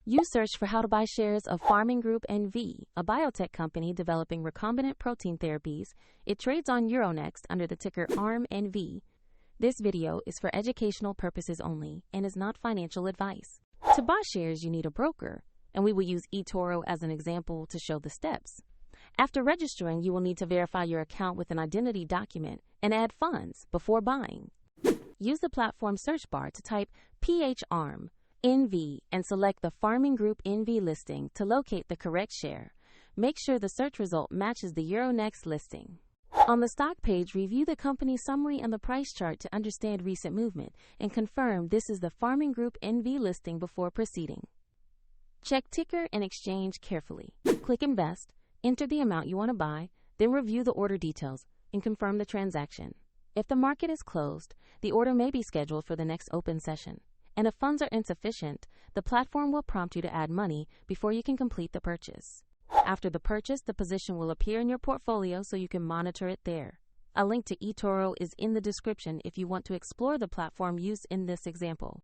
You search for how to buy shares of Pharming Group NV, a biotech company developing recombinant protein therapies. It trades on Euronext under the ticker PHARM.NV. This video is for educational purposes only and is not financial advice. To buy shares, you need a broker, and we will use eToro as an example to show the steps. After registering, you will need to verify your account with an identity document and add funds before buying. Use the platform search bar to type PHARM.NV and select the Pharming Group NV listing to locate the correct share. Make sure the search result matches the Euronext listing. On the stock page, review the company summary and the price chart to understand recent movement and confirm this is the Pharming Group NV listing before proceeding. Check ticker and exchange carefully. Click Invest, enter the amount you want to buy, then review the order details and confirm the transaction. If the market is closed, the order may be scheduled for the next open session. And if funds are insufficient, the platform will prompt you to add money before you can complete the purchase. After the purchase, the position will appear in your portfolio so you can monitor it there. A link to eToro is in the description if you want to explore the platform used in this example.